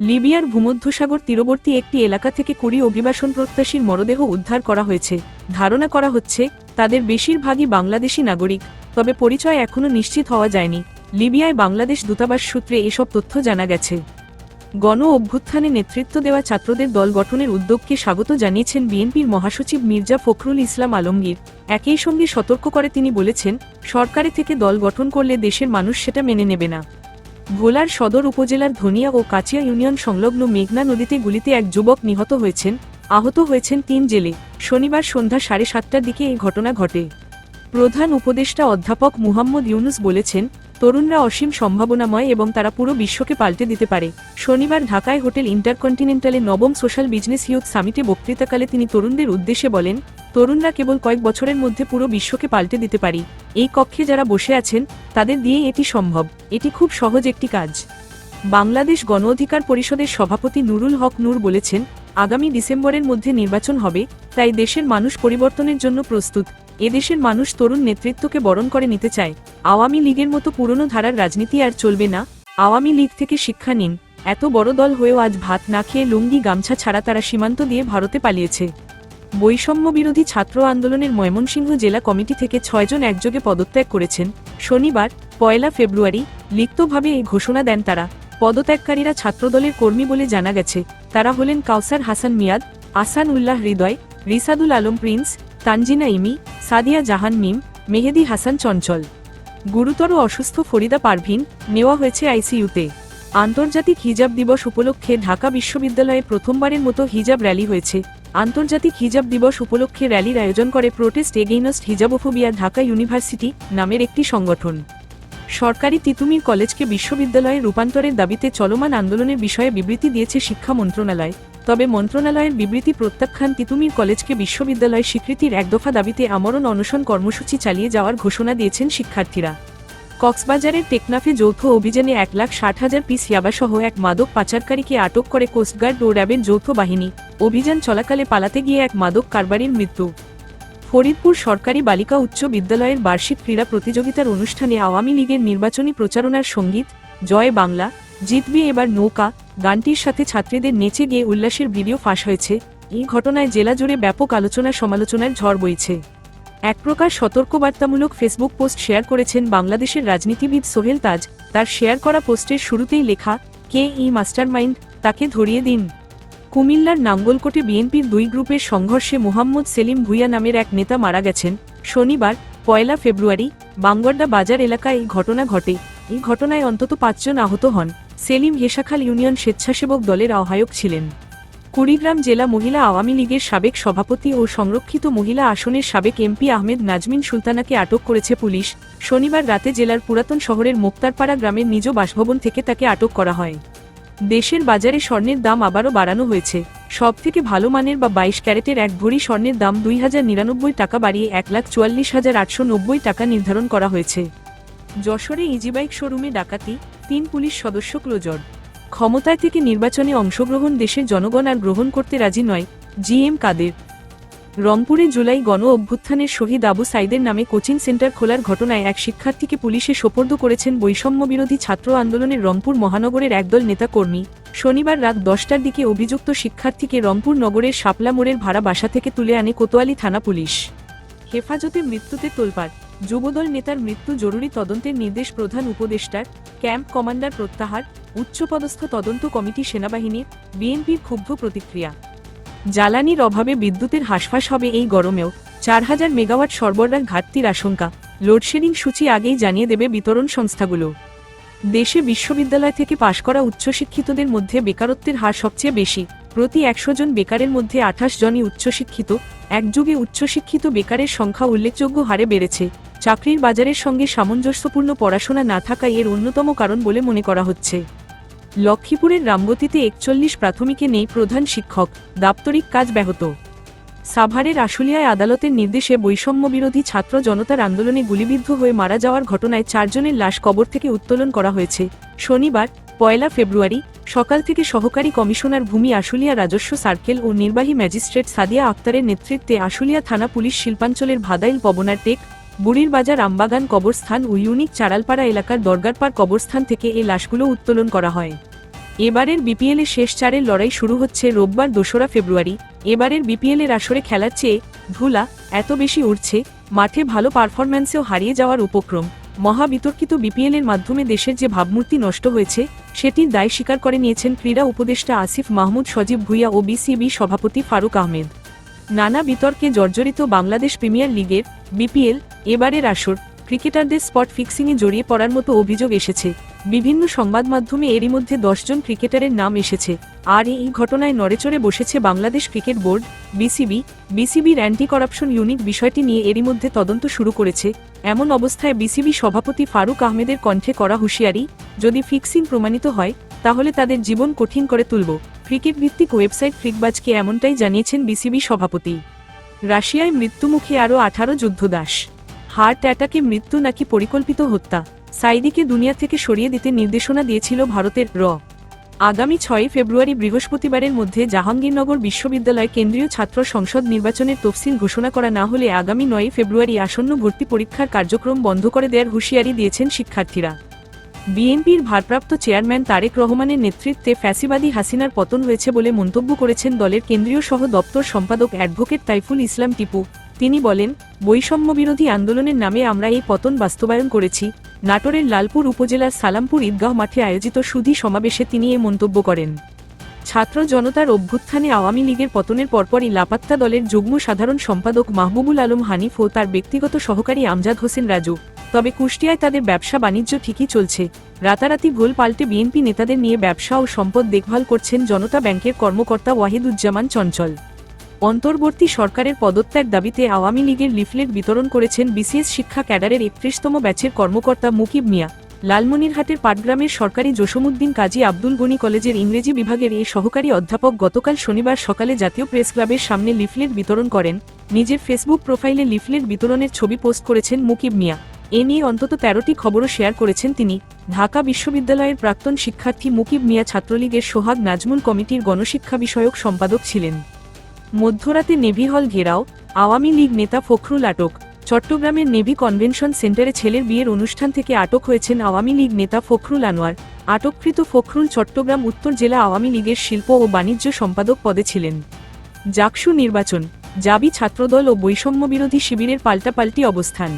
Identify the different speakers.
Speaker 1: লিবিয়ার ভূমধ্যসাগর তীরবর্তী একটি এলাকা থেকে 20 অভিবাসন প্রত্যাশীর মরদেহ উদ্ধার করা হয়েছে। ধারণা করা হচ্ছে তাদের বেশিরভাগই বাংলাদেশি নাগরিক, তবে পরিচয় এখনও নিশ্চিত হওয়া যায়নি। লিবিয়ায় বাংলাদেশ দূতাবাস সূত্রে এসব তথ্য জানা গেছে। গণ অভ্যুত্থানে নেতৃত্ব দেওয়া ছাত্রদের দল গঠনের উদ্যোগকে স্বাগত জানিয়েছেন বিএনপির মহাসচিব মির্জা ফখরুল ইসলাম আলমগীর। একই সঙ্গে সতর্ক করে তিনি বলেছেন, সরকারে থেকে দল গঠন করলে দেশের মানুষ সেটা মেনে নেবে না। ভোলার সদর উপজেলার ধনিয়া ও কাচিয়া ইউনিয়ন সংলগ্ন মেঘনা নদীতে গুলিতে এক যুবক নিহত হয়েছেন, আহত হয়েছেন 3 জেলে। শনিবার সন্ধ্যা 7:30টার দিকে এই ঘটনা ঘটে। প্রধান উপদেষ্টা অধ্যাপক মুহাম্মদ ইউনুস বলেছেন, তরুণরা অসীম সম্ভাবনাময় এবং তারা পুরো বিশ্বকে পাল্টে দিতে পারে। শনিবার ঢাকায় হোটেল ইন্টারকন্টিনেন্টালে 9ম সোশ্যাল বিজনেস ইউথ সামিটে বক্তৃতাকালে তিনি তরুণদের উদ্দেশ্যে বলেন, তরুণরা কেবল কয়েক বছরের মধ্যে পুরো বিশ্বকে পাল্টে দিতে পারি। এই কক্ষে যারা বসে আছেন তাদের দিয়ে এটি সম্ভব। এটি খুব সহজ একটি কাজ। বাংলাদেশ গণ অধিকার পরিষদের সভাপতি নুরুল হক নূর বলেছেন, আগামী ডিসেম্বরের মধ্যে নির্বাচন হবে, তাই দেশের মানুষ পরিবর্তনের জন্য প্রস্তুত। এদেশের মানুষ তরুণ নেতৃত্বকে বরণ করে নিতে চায়। আওয়ামী লীগের মতো পুরনো ধারার রাজনীতি আর চলবে না। আওয়ামী লীগ থেকে শিক্ষা নিন। এত বড় দল হয়েও আজ ভাত না খেয়ে লুঙ্গি গামছা ছাড়া তারা সীমান্ত দিয়ে ভারতে পালিয়েছে। বৈষম্য বিরোধী ছাত্র আন্দোলনের ময়মনসিংহ জেলা কমিটি থেকে 6 জন একযোগে পদত্যাগ করেছেন। শনিবার 1 ফেব্রুয়ারি লিখিতভাবে এই ঘোষণা দেন তারা। পদত্যাগকারীরা ছাত্রদলের কর্মী বলে জানা গেছে। তারা হলেন কাউসার হাসান মিয়াদ, আসান উল্লাহ হৃদয়, রিসাদুল আলম প্রিন্স, তানজিনা ইমি, সাদিয়া জাহান মিম, মেহেদি হাসান চঞ্চল। গুরুতর অসুস্থ ফরিদা পারভিন নেওয়া হয়েছে আইসিইউতে। আন্তর্জাতিক হিজাব দিবস উপলক্ষে ঢাকা বিশ্ববিদ্যালয়ে প্রথমবারের মতো হিজাব র্যালি হয়েছে। আন্তর্জাতিক হিজাব দিবস উপলক্ষে র্যালির আয়োজন করে প্রোটেস্ট এগেইনস্ট হিজাবোফোবিয়া ঢাকা ইউনিভার্সিটি নামের একটি সংগঠন। সরকারি তিতুমির কলেজকে বিশ্ববিদ্যালয়ে রূপান্তরের দাবিতে চলমান আন্দোলনের বিষয়ে বিবৃতি দিয়েছে শিক্ষা মন্ত্রণালয়। তবে মন্ত্রণালয়ের বিবৃতি প্রত্যাখ্যান তিতুমির কলেজকে বিশ্ববিদ্যালয় স্বীকৃতির এক দফা দাবিতে আমরণ অনশন কর্মসূচি চালিয়ে যাওয়ার ঘোষণা দিয়েছেন শিক্ষার্থীরা। কক্সবাজারের টেকনাফে যৌথ অভিযানে 1,60,000 পিস ইয়াবাসহ এক মাদক পাচারকারীকে আটক করে কোস্টগার্ড ও র্যাবের যৌথ বাহিনী। অভিযান চলাকালে পালাতে গিয়ে এক মাদক কারবারির মৃত্যু। ফরিদপুর সরকারি বালিকা উচ্চ বিদ্যালয়ের বার্ষিক ক্রীড়া প্রতিযোগিতার অনুষ্ঠানে আওয়ামী লীগের নির্বাচনী প্রচারণার সঙ্গীত জয় বাংলা জিতবে এবার নৌকা গানটির সাথে ছাত্রীদের নেচে গিয়ে উল্লাসের ভিডিও ফাঁস হয়েছে। এই ঘটনায় জেলা জুড়ে ব্যাপক আলোচনা সমালোচনার ঝড় বইছে। এক প্রকার সতর্কবার্তামূলক ফেসবুক পোস্ট শেয়ার করেছেন বাংলাদেশের রাজনীতিবিদ সোহেল তাজ। তার শেয়ার করা পোস্টের শুরুতেই লেখা, কে এই মাস্টারমাইন্ড, তাকে ধরিয়ে দিন। কুমিল্লার নাঙ্গলকোটে বিএনপির 2 গ্রুপের সংঘর্ষে মোহাম্মদ সেলিম ভুইয়া নামের এক নেতা মারা গেছেন। শনিবার 1 ফেব্রুয়ারি বাঙ্গরদা বাজার এলাকায় এই ঘটনা ঘটে। এই ঘটনায় অন্তত 5 জন আহত হন। সেলিম হেশাখাল ইউনিয়ন স্বেচ্ছাসেবক দলের আহ্বায়ক ছিলেন। কুড়িগ্রাম জেলা মহিলা আওয়ামী লীগের সাবেক সভাপতি ও সংরক্ষিত মহিলা আসনের সাবেক এমপি আহমেদ নাজমিন সুলতানাকে আটক করেছে পুলিশ। শনিবার রাতে জেলার পুরাতন শহরের মোক্তারপাড়া গ্রামের নিজ বাসভবন থেকে তাকে আটক করা হয়। দেশের বাজারে স্বর্ণের দাম আবারও বাড়ানো হয়েছে। সবথেকে ভালো মানের বা 22 ক্যারেটের 1 ভরি স্বর্ণের দাম 2,099 টাকা বাড়িয়ে 1,44,890 টাকা নির্ধারণ করা হয়েছে। যশোরে ইজিবাইক শোরুমে ডাকাতি, 3 পুলিশ সদস্য ক্লোজড। ক্ষমতায় থেকে নির্বাচনে অংশগ্রহণ দেশের জনগণ আর গ্রহণ করতে রাজি নয়, জিএম কাদের। রংপুরে জুলাই গণ অভ্যুত্থানের শহীদ আবু সাইদের নামে কোচিং সেন্টার খোলার ঘটনায় এক শিক্ষার্থীকে পুলিশে সোপর্দ করেছেন বৈষম্যবিরোধী ছাত্র আন্দোলনের রংপুর মহানগরের একদল নেতাকর্মী। শনিবার রাত 10টার দিকে অভিযুক্ত শিক্ষার্থীকে রংপুর নগরের শাপলা মোড়ের ভাড়া বাসা থেকে তুলে আনে কোতোয়ালি থানা পুলিশ। হেফাজতে মৃত্যুতে তোলপাড়। যুবদল নেতার মৃত্যু জরুরি তদন্তের নির্দেশ প্রধান উপদেষ্টার। ক্যাম্প কমান্ডার প্রত্যাহার, উচ্চপদস্থ তদন্ত কমিটি সেনাবাহিনীর। বিএনপির ক্ষুব্ধ প্রতিক্রিয়া। জ্বালানির অভাবে বিদ্যুতের হাঁসফাঁস হবে এই গরমেও। 4,000 মেগাওয়াট সরবরাহ ঘাটতির আশঙ্কা। লোডশেডিং সূচি আগেই জানিয়ে দেবে বিতরণ সংস্থাগুলো। দেশে বিশ্ববিদ্যালয় থেকে পাশ করা উচ্চশিক্ষিতদের মধ্যে বেকারত্বের হার সবচেয়ে বেশি। প্রতি 100 জন বেকারের মধ্যে 28 জনই উচ্চশিক্ষিত। একযুগে উচ্চশিক্ষিত বেকারের সংখ্যা উল্লেখযোগ্য হারে বেড়েছে। চাকরির বাজারের সঙ্গে সামঞ্জস্যপূর্ণ পড়াশোনা না থাকাই এর অন্যতম কারণ বলে মনে করা হচ্ছে। লক্ষ্মীপুরের রামগতিতে 41 প্রাথমিকে নেই প্রধান শিক্ষক, দাপ্তরিক কাজ ব্যাহত। সাভারের আশুলিয়ায় আদালতের নির্দেশে বৈষম্যবিরোধী ছাত্র জনতার আন্দোলনে গুলিবিদ্ধ হয়ে মারা যাওয়ার ঘটনায় 4 জনের লাশ কবর থেকে উত্তোলন করা হয়েছে। শনিবার 1 ফেব্রুয়ারি সকাল থেকে সহকারী কমিশনার ভূমি আশুলিয়া রাজস্ব সার্কেল ও নির্বাহী ম্যাজিস্ট্রেট সাদিয়া আক্তারের নেতৃত্বে আশুলিয়া থানা পুলিশ শিল্পাঞ্চলের ভাদাইল পবনার টেক বুড়ির বাজার আমবাগান কবরস্থান ও ইউনিক চারালপাড়া এলাকার দরগারপাড় কবরস্থান থেকে এই লাশগুলো উত্তোলন করা হয়। এবারের বিপিএলের শেষ চারের লড়াই শুরু হচ্ছে রোববার 2রা ফেব্রুয়ারি। এবারের বিপিএলের আসরে খেলার চেয়ে ধুলা এত বেশি উঠছে, মাঠে ভালো পারফরম্যান্সেও হারিয়ে যাওয়ার উপক্রম। মহাবিতর্কিত বিপিএলের মাধ্যমে দেশের যে ভাবমূর্তি নষ্ট হয়েছে সেটির দায় স্বীকার করে নিয়েছেন ক্রীড়া উপদেষ্টা আসিফ মাহমুদ সজীব ভুঁইয়া ও বিসিবি সভাপতি ফারুক আহমেদ। নানা বিতর্কে জর্জরিত বাংলাদেশ প্রিমিয়ার লিগের বিপিএল এবারের আসর ক্রিকেটারদের স্পট ফিক্সিংয়ে জড়িয়ে পড়ার মতো অভিযোগ এসেছে। বিভিন্ন সংবাদ মাধ্যমে এরই মধ্যে 10 জন ক্রিকেটারের নাম এসেছে। আর এই ঘটনায় নড়েচড়ে বসেছে বাংলাদেশ ক্রিকেট বোর্ড। বিসিবির অ্যান্টি করাপশন ইউনিট বিষয়টি নিয়ে এরই মধ্যে তদন্ত শুরু করেছে। এমন অবস্থায় বিসিবি সভাপতি ফারুক আহমেদের কণ্ঠে করা হুঁশিয়ারি, যদি ফিক্সিং প্রমাণিত হয় তাহলে তাদের জীবন কঠিন করে তুলব। ক্রিকেট ভিত্তিক ওয়েবসাইট ক্রিকবাজকে এমনটাই জানিয়েছেন বিসিবি সভাপতি। রাশিয়ায় মৃত্যুমুখে আরও 18 যুদ্ধদাস। হার্ট অ্যাটাকে মৃত্যু নাকি পরিকল্পিত হত্যা, সাইদিকে দুনিয়া থেকে সরিয়ে দিতে নির্দেশনা দিয়েছিল ভারতের আগামী 6 ফেব্রুয়ারি বৃহস্পতিবারের মধ্যে জাহাঙ্গীরনগর বিশ্ববিদ্যালয় কেন্দ্রীয় ছাত্র সংসদ নির্বাচনের তফসিল ঘোষণা করা না হলে আগামী 9 ফেব্রুয়ারি আসন্ন ভর্তি পরীক্ষার কার্যক্রম বন্ধ করে দেওয়ার হুঁশিয়ারি দিয়েছেন শিক্ষার্থীরা। বিএনপির ভারপ্রাপ্ত চেয়ারম্যান তারেক রহমানের নেতৃত্বে ফ্যাসিবাদী হাসিনার পতন হয়েছে বলে মন্তব্য করেছেন দলের কেন্দ্রীয় সহ দপ্তর সম্পাদক অ্যাডভোকেট তাইফুল ইসলাম টিপু। তিনি বলেন, বৈষম্যবিরোধী আন্দোলনের নামে আমরা এই পতন বাস্তবায়ন করেছি। নাটোরের লালপুর উপজেলার সালামপুর ঈদগাহ মাঠে আয়োজিত সুধী সমাবেশে তিনি এ মন্তব্য করেন। ছাত্র জনতার অভ্যুত্থানে আওয়ামী লীগের পতনের পরপরই লাপাত্তা দলের যুগ্ম সাধারণ সম্পাদক মাহবুবুল আলম হানিফ ও তার ব্যক্তিগত সহকারী আমজাদ হোসেন রাজু। তবে কুষ্টিয়ায় তাদের ব্যবসা বাণিজ্য ঠিকই চলছে। রাতারাতি ভুল পাল্টে বিএনপি নেতাদের নিয়ে ব্যবসা ও সম্পদ দেখভাল করছেন জনতা ব্যাংকের কর্মকর্তা ওয়াহিদুজ্জামান চঞ্চল। অন্তর্বর্তী সরকারের পদত্যাগ দাবিতে আওয়ামী লীগের লিফলেট বিতরণ করেছেন বিসিএস শিক্ষা ক্যাডারের 31তম ব্যাচের কর্মকর্তা মুকিব মিয়া। লালমনিরহাটের পাটগ্রামের সরকারি জসীমউদ্দিন কাজী আব্দুল গনি কলেজের ইংরেজি বিভাগের এই সহকারী অধ্যাপক গতকাল শনিবার সকালে জাতীয় প্রেস ক্লাবের সামনে লিফলেট বিতরণ করেন। নিজের ফেসবুক প্রোফাইলে লিফলেট বিতরণের ছবি পোস্ট করেছেন মুকিব মিয়া। এ নিয়ে অন্তত 13টি খবরও শেয়ার করেছেন তিনি। ঢাকা বিশ্ববিদ্যালয়ের প্রাক্তন শিক্ষার্থী মুকিব মিয়া ছাত্রলীগের সোহাগ নাজমুল কমিটির গণশিক্ষা বিষয়ক সম্পাদক ছিলেন। মধ্যরাতে নেভি হল ঘেরাও, আওয়ামী লীগ নেতা ফখরুল আটক। চট্টগ্রামের নেভি কনভেনশন সেন্টারে ছেলের বিয়ের অনুষ্ঠান থেকে আটক হয়েছেন আওয়ামী লীগ নেতা ফখরুল আনোয়ার। আটককৃত ফখরুল চট্টগ্রাম উত্তর জেলা আওয়ামী লীগের শিল্প ও বাণিজ্য সম্পাদক পদে ছিলেন। জাকসু নির্বাচন, জাবি ছাত্রদল ও বৈষম্যবিরোধী শিবিরের পাল্টাপাল্টি অবস্থান।